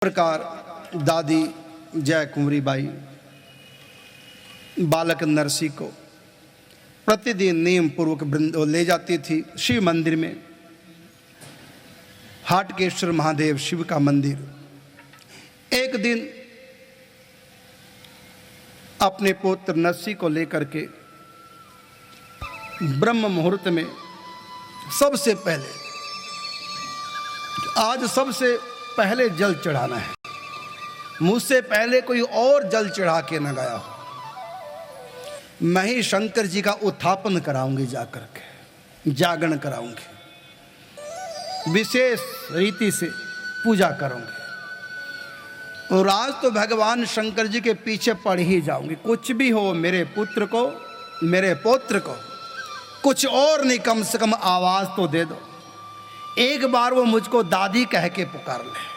प्रकार दादी जय कुंवरी बाई बालक नरसी को प्रतिदिन नियम पूर्वक ले जाती थी शिव मंदिर में। हाटकेश्वर महादेव शिव का मंदिर। एक दिन अपने पुत्र नरसी को लेकर के ब्रह्म मुहूर्त में सबसे पहले आज सबसे पहले जल चढ़ाना है, मुझसे पहले कोई और जल चढ़ा के न गया हो, मैं ही शंकर जी का उत्थापन कराऊंगी, जाकर के जागरण कराऊंगी, विशेष रीति से पूजा करूंगी और आज तो भगवान शंकर जी के पीछे पड़ ही जाऊंगी। कुछ भी हो मेरे पुत्र को, मेरे पौत्र को कुछ और नहीं, कम से कम आवाज तो दे दो। एक बार वो मुझको दादी कह के पुकार ले,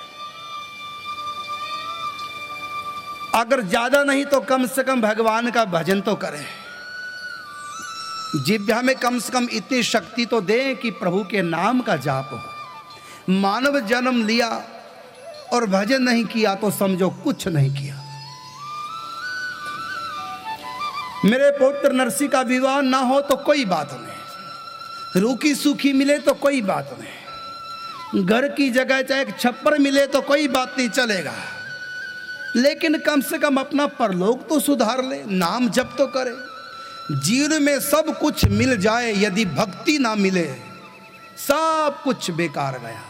अगर ज्यादा नहीं तो कम से कम भगवान का भजन तो करें। जिह्वा में कम से कम इतनी शक्ति तो दें कि प्रभु के नाम का जाप हो। मानव जन्म लिया और भजन नहीं किया तो समझो कुछ नहीं किया। मेरे पुत्र नरसी का विवाह ना हो तो कोई बात नहीं, रूखी सूखी मिले तो कोई बात नहीं, घर की जगह चाहे एक छप्पर मिले तो कोई बात नहीं, चलेगा, लेकिन कम से कम अपना परलोक तो सुधार ले, नाम जप तो करे। जीवन में सब कुछ मिल जाए, यदि भक्ति ना मिले सब कुछ बेकार गया।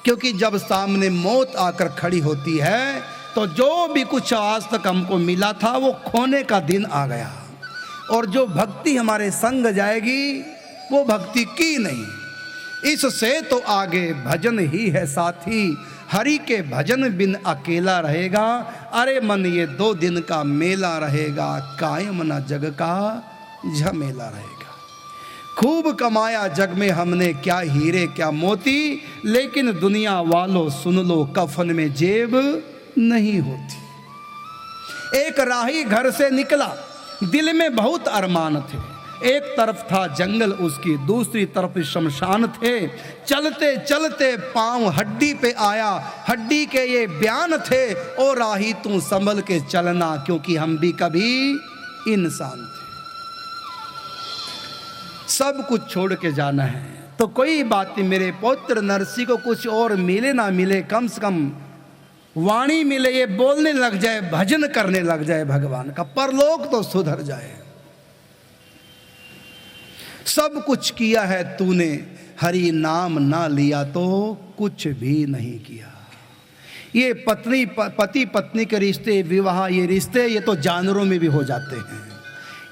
क्योंकि जब सामने मौत आकर खड़ी होती है तो जो भी कुछ आज तक हमको मिला था वो खोने का दिन आ गया, और जो भक्ति हमारे संग जाएगी वो भक्ति की नहीं। इससे तो आगे भजन ही है साथी, हरि के भजन बिन अकेला रहेगा। अरे मन ये 2 दिन का मेला रहेगा, कायम ना जग का झमेला रहेगा। खूब कमाया जग में हमने, क्या हीरे क्या मोती, लेकिन दुनिया वालों सुन लो, कफन में जेब नहीं होती। एक राही घर से निकला, दिल में बहुत अरमान थे। एक तरफ था जंगल, उसकी दूसरी तरफ शमशान थे। चलते चलते पांव हड्डी पे आया, हड्डी के ये बयान थे, ओ राही तू संभल के चलना, क्योंकि हम भी कभी इंसान थे। सब कुछ छोड़ के जाना है तो कोई बात नहीं, मेरे पुत्र नरसी को कुछ और मिले ना मिले, कम से कम वाणी मिले, ये बोलने लग जाए, भजन करने लग जाए भगवान का, परलोक तो सुधर जाए। सब कुछ किया है तूने, हरि नाम ना लिया तो कुछ भी नहीं किया। ये पति पत्नी के रिश्ते, विवाह, ये रिश्ते ये तो जानवरों में भी हो जाते हैं।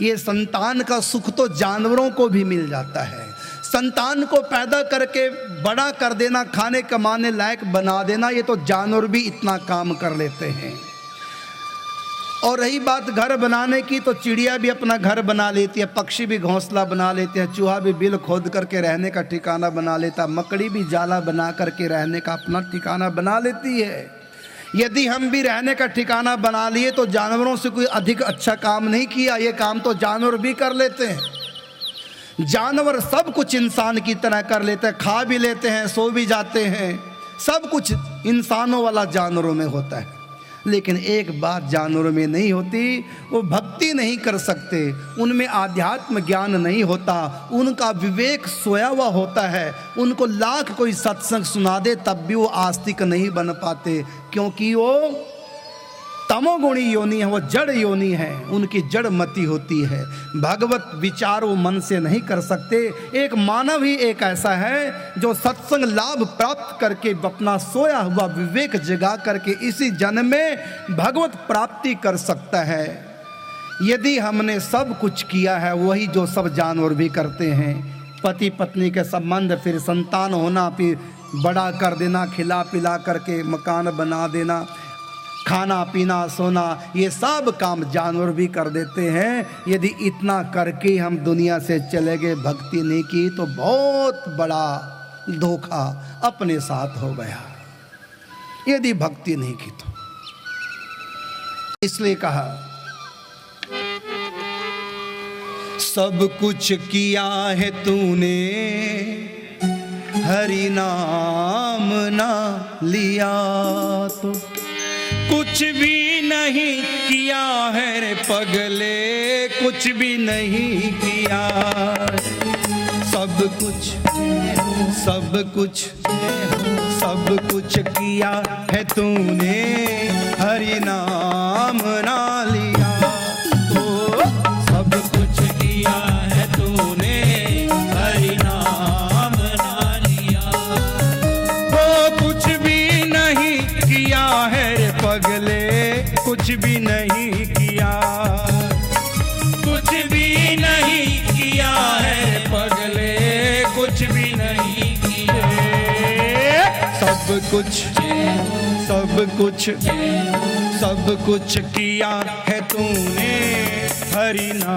ये संतान का सुख तो जानवरों को भी मिल जाता है। संतान को पैदा करके बड़ा कर देना, खाने कमाने लायक बना देना, ये तो जानवर भी इतना काम कर लेते हैं। और रही बात घर बनाने की, तो चिड़िया भी अपना घर बना लेती है, पक्षी भी घोंसला बना लेते हैं, चूहा भी बिल खोद करके रहने का ठिकाना बना लेता, मकड़ी भी जाला बना करके रहने का अपना ठिकाना बना लेती है। यदि हम भी रहने का ठिकाना बना लिए तो जानवरों से कोई अधिक अच्छा काम नहीं किया, ये काम तो जानवर भी कर लेते हैं। जानवर सब कुछ इंसान की तरह कर लेते हैं, खा भी लेते हैं, सो भी जाते हैं, सब कुछ इंसानों वाला जानवरों में होता है। लेकिन एक बात जानवरों में नहीं होती, वो भक्ति नहीं कर सकते, उनमें आध्यात्म ज्ञान नहीं होता, उनका विवेक सोया हुआ होता है। उनको लाख कोई सत्संग सुना दे तब भी वो आस्तिक नहीं बन पाते, क्योंकि वो तमोगुणी योनि है, वो जड़ योनि है, उनकी जड़ मति होती है। भगवत विचार वो मन से नहीं कर सकते। एक मानव ही एक ऐसा है जो सत्संग लाभ प्राप्त करके अपना सोया हुआ विवेक जगा करके इसी जन्म में भगवत प्राप्ति कर सकता है। यदि हमने सब कुछ किया है वही जो सब जानवर भी करते हैं, पति पत्नी के संबंध, फिर संतान होना, फिर बड़ा कर देना, खिला पिला करके मकान बना देना, खाना पीना सोना, ये सब काम जानवर भी कर देते हैं। यदि इतना करके हम दुनिया से चले गए, भक्ति नहीं की, तो बहुत बड़ा धोखा अपने साथ हो गया, यदि भक्ति नहीं की तो। इसलिए कहा सब कुछ किया है तूने, हरि नाम ना लिया तो कुछ भी नहीं किया है रे पगले, कुछ भी नहीं किया। सब कुछ सब कुछ सब कुछ किया है तूने, हरि नाम ना लिया। ओ सब कुछ किया है तूने, हरि नाम ना लिया। वो कुछ भी नहीं किया है रे पगले, कुछ भी नहीं किया। कुछ भी नहीं किया है पगले, कुछ भी नहीं किया। सब कुछ सब कुछ सब कुछ किया है तूने, हरि नाम